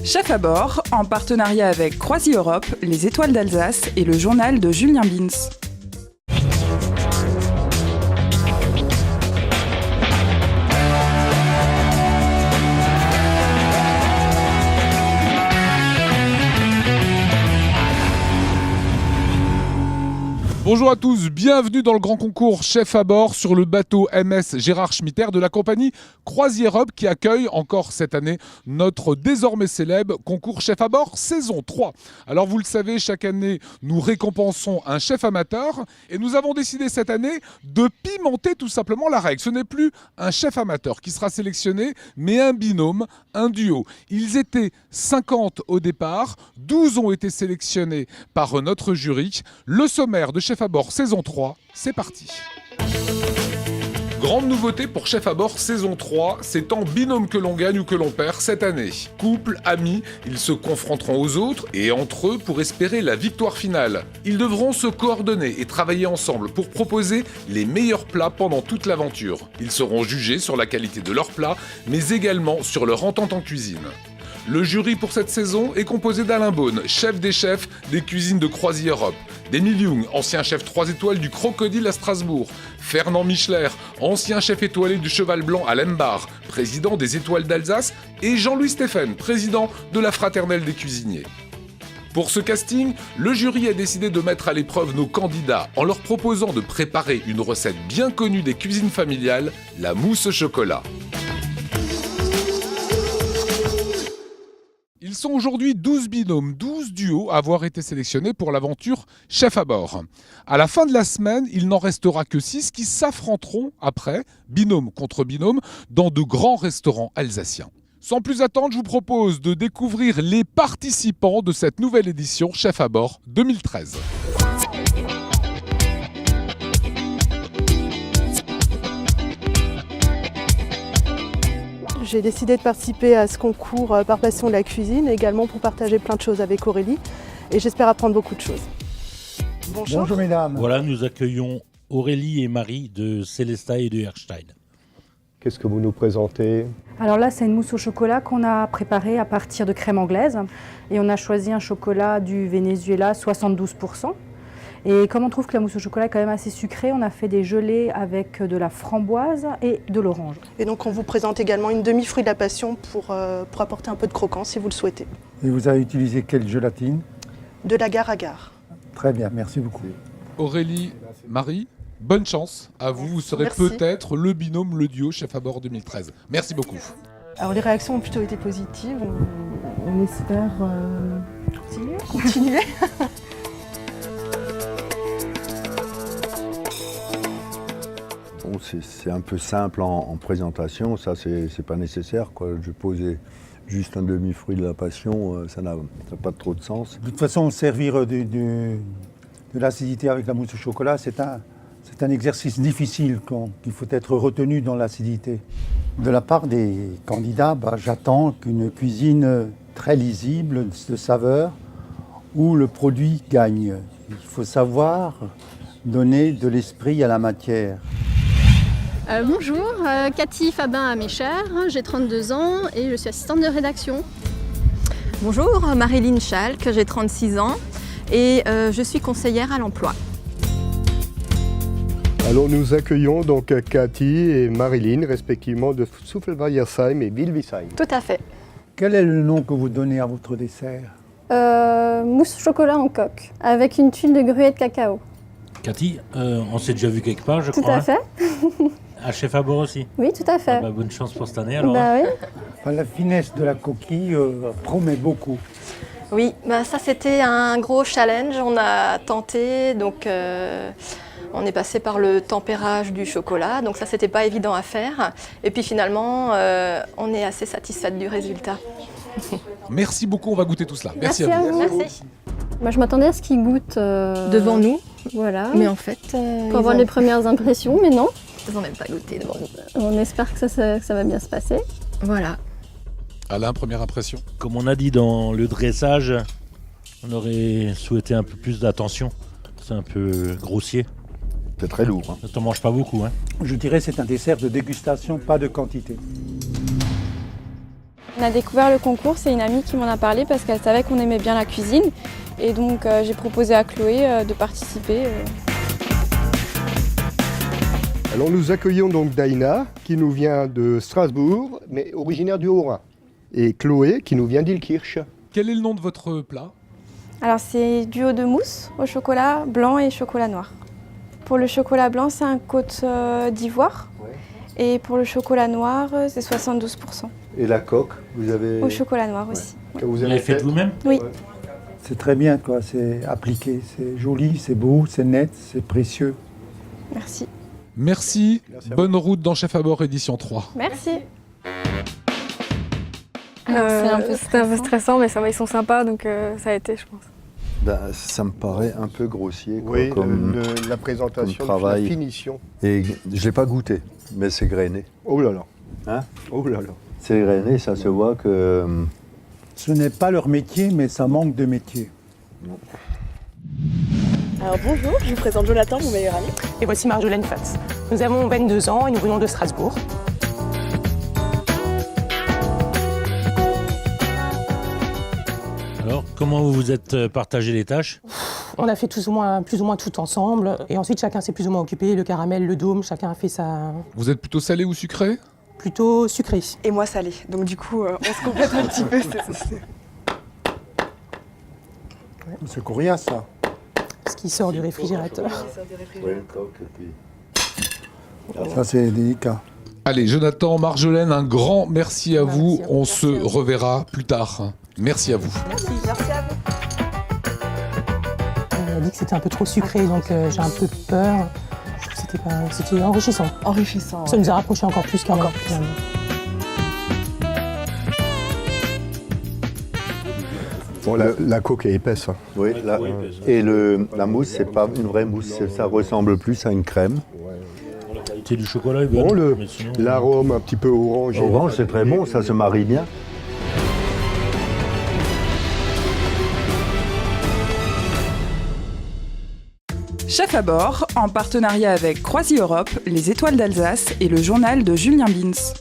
Chef à bord, en partenariat avec Croisi Europe, les Étoiles d'Alsace et le journal de Julien Bins. Bonjour à tous, bienvenue dans le grand concours Chef à bord sur le bateau MS Gérard Schmitter de la compagnie Croisi Europe qui accueille encore cette année notre désormais célèbre concours Chef à bord saison 3. Alors vous le savez, chaque année nous récompensons un chef amateur et nous avons décidé cette année de pimenter tout simplement la règle. Ce n'est plus un chef amateur qui sera sélectionné mais un binôme, un duo. Ils étaient 50 au départ, 12 ont été sélectionnés par notre jury. Le sommaire de Chef à bord saison 3, c'est parti. Grande nouveauté pour Chef à bord saison 3, c'est en binôme que l'on gagne ou que l'on perd cette année. Couple, amis, ils se confronteront aux autres et entre eux pour espérer la victoire finale. Ils devront se coordonner et travailler ensemble pour proposer les meilleurs plats pendant toute l'aventure. Ils seront jugés sur la qualité de leurs plats, mais également sur leur entente en cuisine. Le jury pour cette saison est composé d'Alain Beaune, chef des chefs des cuisines de Croisi Europe, d'Émile Young, ancien chef 3 étoiles du Crocodile à Strasbourg, Fernand Michler, ancien chef étoilé du Cheval Blanc à Lembar, président des Étoiles d'Alsace, et Jean-Louis Stéphane, président de la Fraternelle des cuisiniers. Pour ce casting, le jury a décidé de mettre à l'épreuve nos candidats en leur proposant de préparer une recette bien connue des cuisines familiales, la mousse au chocolat. Ils sont aujourd'hui 12 binômes, 12 duos à avoir été sélectionnés pour l'aventure Chef à bord. À la fin de la semaine, il n'en restera que 6 qui s'affronteront après, binôme contre binôme, dans de grands restaurants alsaciens. Sans plus attendre, je vous propose de découvrir les participants de cette nouvelle édition Chef à bord 2013. J'ai décidé de participer à ce concours par passion de la cuisine, également pour partager plein de choses avec Aurélie, et j'espère apprendre beaucoup de choses. Bonjour. Bonjour mesdames. Voilà, nous accueillons Aurélie et Marie de Célesta et de Herstein. Qu'est-ce que vous nous présentez? Alors là, c'est une mousse au chocolat qu'on a préparée à partir de crème anglaise. Et on a choisi un chocolat du Venezuela, 72%. Et comme on trouve que la mousse au chocolat est quand même assez sucrée, on a fait des gelées avec de la framboise et de l'orange. Et donc on vous présente également une demi-fruit de la passion pour apporter un peu de croquant si vous le souhaitez. Et vous avez utilisé quelle gélatine? De l'agar-agar. Très bien, merci beaucoup. Aurélie, Marie, bonne chance à vous. Vous serez Merci. peut-être le binôme, le duo Chef à bord 2013. Merci beaucoup. Alors les réactions ont plutôt été positives. On espère Continuez. Bon, c'est un peu simple en présentation, ça c'est pas nécessaire, quoi. Je posais juste un demi-fruit de la passion, ça n'a pas trop de sens. De toute façon, servir de l'acidité avec la mousse au chocolat, c'est un exercice difficile qu'il faut être retenu dans l'acidité. De la part des candidats, j'attends qu'une cuisine très lisible, de saveur, où le produit gagne. Il faut savoir donner de l'esprit à la matière. Bonjour, Cathy Fabin à mes chers, j'ai 32 ans et je suis assistante de rédaction. Bonjour, Marilyn Schalk, j'ai 36 ans et je suis conseillère à l'emploi. Alors nous accueillons donc Cathy et Marilyn, respectivement de Souffle-Wallersheim et Wilvisheim. Tout à fait. Quel est le nom que vous donnez à votre dessert? Mousse au chocolat en coque, avec une tuile de gruyère de cacao. Cathy, on s'est déjà vu quelque part, je Tout crois. à fait. À Chef à bord aussi. Oui, tout à fait. Bonne chance pour cette année alors. Oui. Enfin, la finesse de la coquille promet beaucoup. Oui, ça c'était un gros challenge, on a tenté, donc on est passé par le tempérage du chocolat, donc ça c'était pas évident à faire. Et puis finalement, on est assez satisfaite du résultat. Merci beaucoup, on va goûter tout cela. Merci à vous. Merci. Moi, je m'attendais à ce qu'ils goûtent Devant nous, Voilà. mais en fait, Pour avoir les premières impressions, mais non. ils n'ont même pas goûté devant nous. On espère que ça va bien se passer. Voilà. Alain, première impression? Comme on a dit dans le dressage, on aurait souhaité un peu plus d'attention. C'est un peu grossier. C'est très lourd. T'en manges pas beaucoup, hein? Je dirais que c'est un dessert de dégustation, pas de quantité. On a découvert le concours, c'est une amie qui m'en a parlé parce qu'elle savait qu'on aimait bien la cuisine. Et donc j'ai proposé à Chloé de participer. Alors nous accueillons donc Daina, qui nous vient de Strasbourg, mais originaire du Haut-Rhin. Et Chloé, qui nous vient d'Ilkirch. Quel est le nom de votre plat? Alors c'est duo de mousse au chocolat blanc et chocolat noir. Pour le chocolat blanc, c'est un côte d'ivoire. Et pour le chocolat noir, c'est 72%. Et la coque, vous avez... Au chocolat noir aussi. Que vous Vous avez l'avez fait vous-même? Oui. C'est très bien, quoi. C'est appliqué, c'est joli, c'est beau, c'est net, c'est précieux. Merci. Merci. Merci à vous. Bonne route dans Chef à bord édition 3. Merci. C'était un peu stressant, mais ça va, ils sont sympas, donc ça a été, je pense. Ben, ça me paraît un peu grossier, quoi, Oui, comme la présentation, comme travail. la finition. Et je ne l'ai pas goûté, mais c'est grainé. Oh là là. Hein? Oh là là. C'est grainé, ça se voit que... Ce n'est pas leur métier, mais ça manque de métier. Alors bonjour, je vous présente Jonathan, mon meilleur ami. Et voici Marjolaine Fatz. Nous avons 22 ans et nous venons de Strasbourg. Alors, comment vous vous êtes partagé les tâches? On a fait plus ou moins tout ensemble. Et ensuite, chacun s'est plus ou moins occupé. Le caramel, le dôme, chacun a fait sa... Vous êtes plutôt salé ou sucré? Plutôt sucré. Et moi salé, donc du coup, on se complète un petit peu. C'est coriace, ça. Ce qui sort du réfrigérateur. Ça, c'est délicat. Allez, Jonathan, Marjolaine, un grand merci à vous. On se reverra plus tard. Merci à vous. Merci à vous. On a dit que c'était un peu trop sucré, donc j'ai un peu peur. Je trouve que c'était enrichissant. Enrichissant. Ça nous a rapprochés encore plus qu'avant. Bon, la coque est épaisse. Hein. Oui, et la mousse, c'est pas une vraie mousse, ça ressemble plus à une crème. La qualité du chocolat est bonne. Bon, mais sinon, l'arôme un petit peu orange. Orange, c'est très bon, ça se marie bien. Chef à bord, en partenariat avec Croisi Europe, les Étoiles d'Alsace et le journal de Julien Bins.